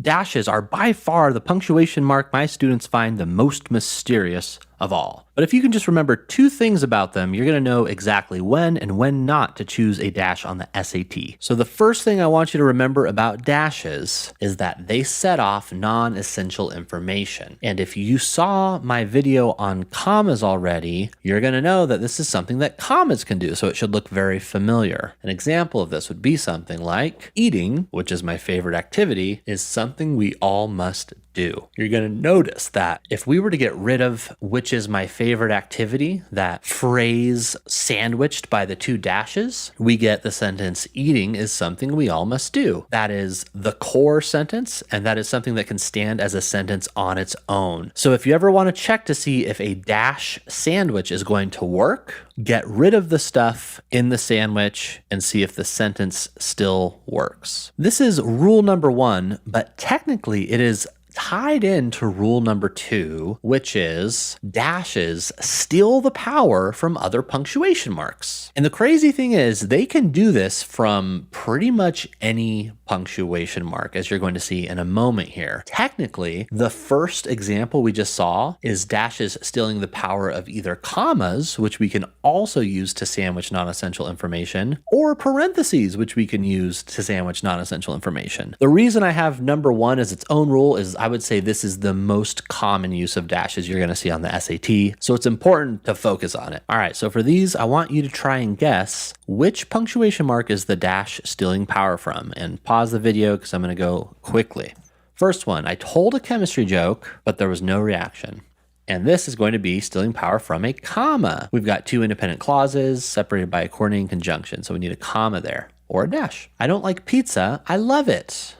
Dashes are by far the punctuation mark my students find the most mysterious of all. But if you can just remember two things about them, you're going to know exactly when and when not to choose a dash on the SAT. So the first thing I want you to remember about dashes is that they set off non-essential information. And if you saw my video on commas already, you're going to know that this is something that commas can do, so it should look very familiar. An example of this would be something like eating, which is my favorite activity, is something we all must do. You're going to notice that if we were to get rid of which is my favorite activity, that phrase sandwiched by the two dashes, we get the sentence eating is something we all must do. That is the core sentence, and that is something that can stand as a sentence on its own. So if you ever want to check to see if a dash sandwich is going to work, get rid of the stuff in the sandwich and see if the sentence still works. This is rule number 1, but technically it is tied into rule number 2, which is dashes steal the power from other punctuation marks. And the crazy thing is they can do this from pretty much any punctuation mark, as you're going to see in a moment here. Technically, the first example we just saw is dashes stealing the power of either commas, which we can also use to sandwich non-essential information, or parentheses, which we can use to sandwich non-essential information. The reason I have number 1 as its own rule is I would say this is the most common use of dashes you're going to see on the SAT, so it's important to focus on it. All right, so for these, I want you to try and guess which punctuation mark is the dash stealing power from, and pause the video because I'm going to go quickly. First one, I told a chemistry joke, but there was no reaction. And this is going to be stealing power from a comma. We've got two independent clauses separated by a coordinating conjunction, so we need a comma there, or a dash. I don't like pizza, I love it.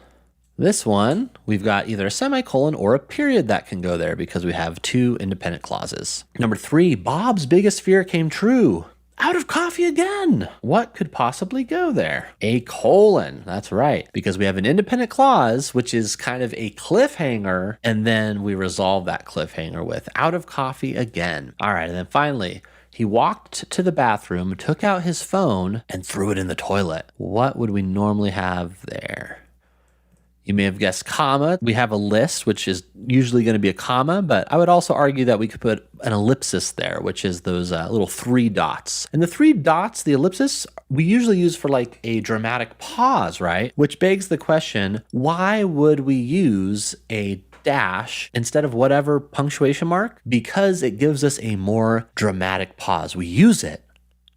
This one, we've got either a semicolon or a period that can go there because we have two independent clauses. Number 3, Bob's biggest fear came true. Out of coffee again. What could possibly go there? A colon, that's right, because we have an independent clause, which is kind of a cliffhanger, and then we resolve that cliffhanger with out of coffee again. All right, and then finally, he walked to the bathroom, took out his phone, and threw it in the toilet. What would we normally have there? You may have guessed comma. We have a list, which is usually going to be a comma, but I would also argue that we could put an ellipsis there, which is those little 3 dots. And the 3 dots, the ellipsis, we usually use for like a dramatic pause, right? Which begs the question, why would we use a dash instead of whatever punctuation mark? Because it gives us a more dramatic pause. We use it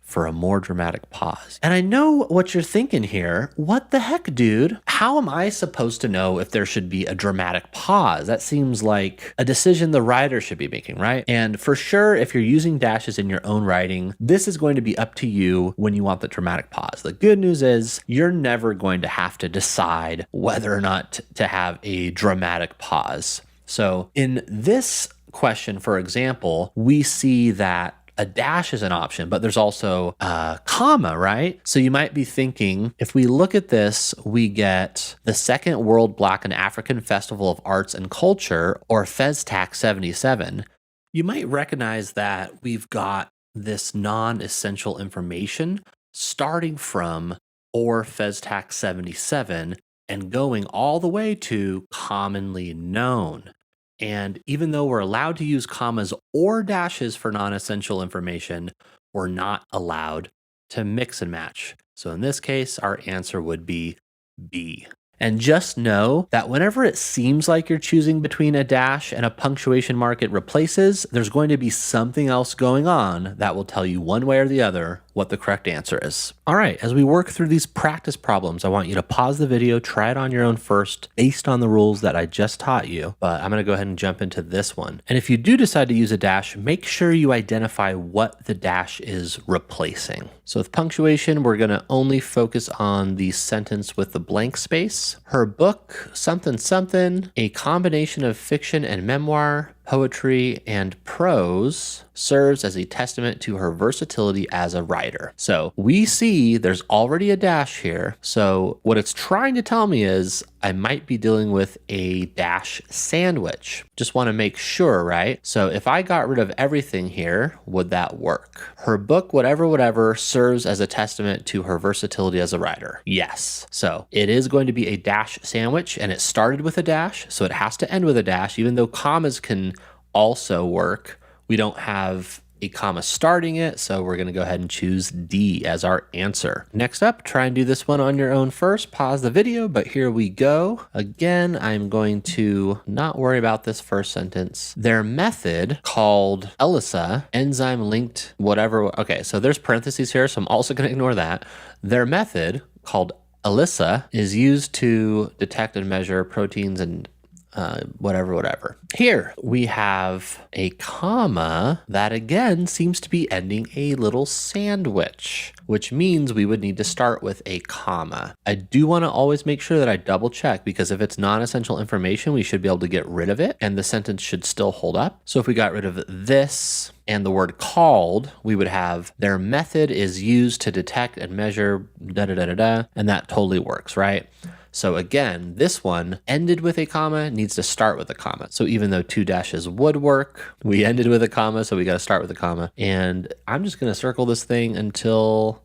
for a more dramatic pause. And I know what you're thinking here. What the heck, dude? How am I supposed to know if there should be a dramatic pause? That seems like a decision the writer should be making, right? And for sure, if you're using dashes in your own writing, this is going to be up to you when you want the dramatic pause. The good news is you're never going to have to decide whether or not to have a dramatic pause. So in this question, for example, we see that a dash is an option, but there's also a comma, right? So you might be thinking, if we look at this, we get the Second World Black and African Festival of Arts and Culture, or FESTAC 77. You might recognize that we've got this non-essential information starting from or FESTAC 77 and going all the way to commonly known. And even though we're allowed to use commas or dashes for non-essential information, we're not allowed to mix and match. So in this case, our answer would be B. And just know that whenever it seems like you're choosing between a dash and a punctuation mark it replaces, there's going to be something else going on that will tell you one way or the other what the correct answer is. All right, as we work through these practice problems, I want you to pause the video, try it on your own first, based on the rules that I just taught you, but I'm gonna go ahead and jump into this one. And if you do decide to use a dash, make sure you identify what the dash is replacing. So with punctuation, we're gonna only focus on the sentence with the blank space. Her book, something something, a combination of fiction and memoir, poetry, and prose, serves as a testament to her versatility as a writer. So we see there's already a dash here. So what it's trying to tell me is I might be dealing with a dash sandwich. Just want to make sure, right? So if I got rid of everything here, would that work? Her book, whatever, serves as a testament to her versatility as a writer. Yes. So it is going to be a dash sandwich, and it started with a dash, so it has to end with a dash, even though commas can also work. We don't have a comma starting it, so we're going to go ahead and choose D as our answer. Next up, try and do this one on your own first. Pause the video, but here we go. Again, I'm going to not worry about this first sentence. Their method called ELISA, enzyme linked whatever. Okay, so there's parentheses here, so I'm also going to ignore that. Their method called ELISA is used to detect and measure proteins and whatever. Here we have a comma that again seems to be ending a little sandwich, which means we would need to start with a comma. I do want to always make sure that I double check, because if it's non-essential information, we should be able to get rid of it and the sentence should still hold up. So if we got rid of this and the word called, we would have their method is used to detect and measure and that totally works, right? So again, this one ended with a comma, needs to start with a comma. So even though 2 dashes would work, we ended with a comma, so we got to start with a comma. And I'm just going to circle this thing until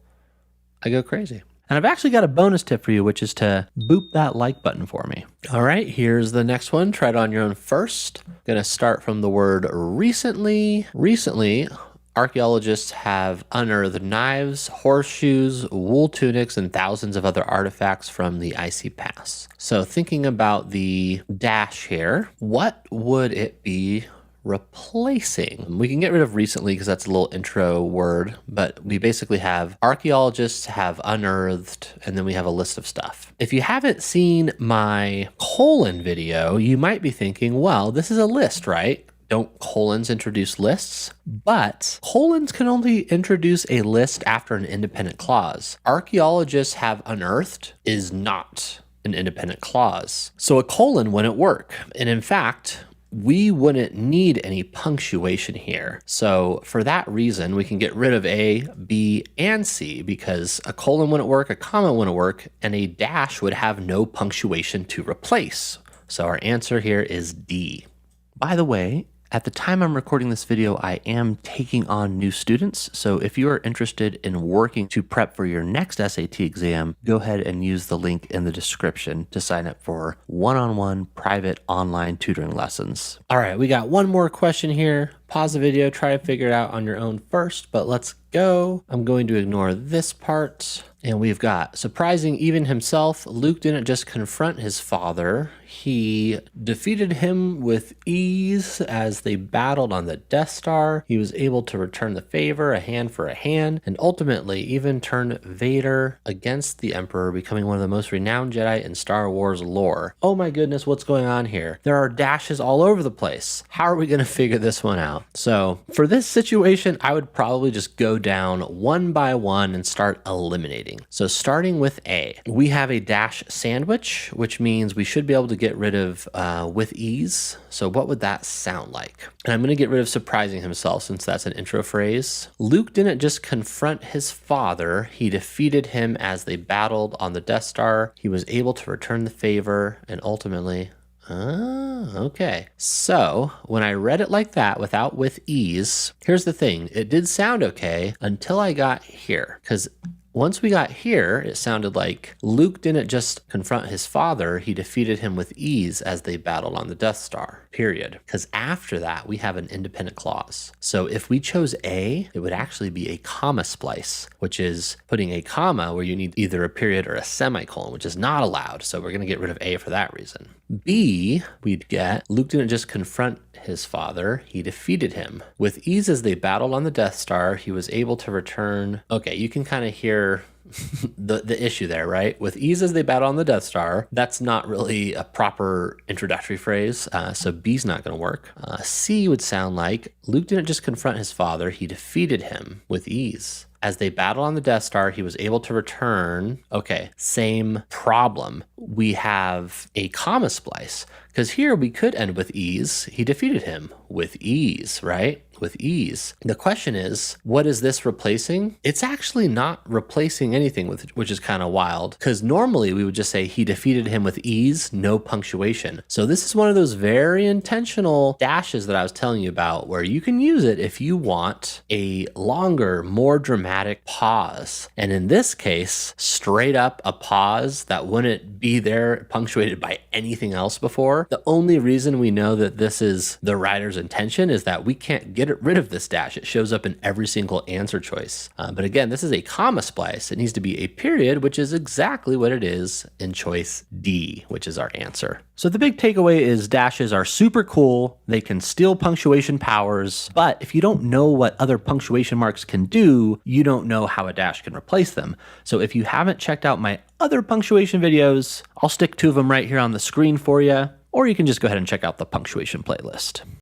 I go crazy. And I've actually got a bonus tip for you, which is to boop that like button for me. All right, here's the next one. Try it on your own first. Going to start from the word recently. Recently, archaeologists have unearthed knives, horseshoes, wool tunics, and thousands of other artifacts from the icy past. So thinking about the dash here, what would it be replacing? We can get rid of recently because that's a little intro word, but we basically have archaeologists have unearthed, and then we have a list of stuff. If you haven't seen my colon video, you might be thinking, well, this is a list, right? Don't colons introduce lists? But colons can only introduce a list after an independent clause. Archaeologists have unearthed is not an independent clause. So a colon wouldn't work. And in fact, we wouldn't need any punctuation here. So for that reason, we can get rid of A, B, and C, because a colon wouldn't work, a comma wouldn't work, and a dash would have no punctuation to replace. So our answer here is D. By the way, at the time I'm recording this video, I am taking on new students. So if you are interested in working to prep for your next SAT exam, go ahead and use the link in the description to sign up for one-on-one private online tutoring lessons. All right, we got one more question here. Pause the video, try to figure it out on your own first, but let's go. I'm going to ignore this part. And we've got, surprising even himself, Luke didn't just confront his father. He defeated him with ease as they battled on the Death Star. He was able to return the favor, a hand for a hand, and ultimately even turn Vader against the Emperor, becoming one of the most renowned Jedi in Star Wars lore. Oh my goodness, what's going on here? There are dashes all over the place. How are we going to figure this one out? So for this situation, I would probably just go down one by one and start eliminating. So starting with A, we have a dash sandwich, which means we should be able to get rid of with ease. So what would that sound like? And I'm going to get rid of surprising himself, since that's an intro phrase. Luke didn't just confront his father. He defeated him as they battled on the Death Star. He was able to return the favor and ultimately... okay. So when I read it like that without with ease, here's the thing. It did sound okay until I got here, because once we got here, it sounded like Luke didn't just confront his father, he defeated him with ease as they battled on the Death Star, period. Because after that, we have an independent clause. So if we chose A, it would actually be a comma splice, which is putting a comma where you need either a period or a semicolon, which is not allowed. So we're going to get rid of A for that reason. B, we'd get, Luke didn't just confront his father, he defeated him. With ease as they battled on the Death Star, he was able to return... Okay, you can kind of hear the issue there, right? With ease as they battle on the Death Star, that's not really a proper introductory phrase, so B's not going to work. C would sound like, Luke didn't just confront his father, he defeated him with ease. As they battled on the Death Star, he was able to return. Okay, same problem. We have a comma splice, because here we could end with ease. He defeated him with ease, right? with ease. The question is, what is this replacing? It's actually not replacing anything, which is kind of wild, because normally we would just say he defeated him with ease, no punctuation. So this is one of those very intentional dashes that I was telling you about, where you can use it if you want a longer, more dramatic pause. And in this case, straight up a pause that wouldn't be there punctuated by anything else before. The only reason we know that this is the writer's intention is that we can't get rid of this dash. It shows up in every single answer choice. But again, this is a comma splice. It needs to be a period, which is exactly what it is in choice D, which is our answer. So the big takeaway is dashes are super cool. They can steal punctuation powers, but if you don't know what other punctuation marks can do, you don't know how a dash can replace them. So if you haven't checked out my other punctuation videos, I'll stick 2 of them right here on the screen for you, or you can just go ahead and check out the punctuation playlist.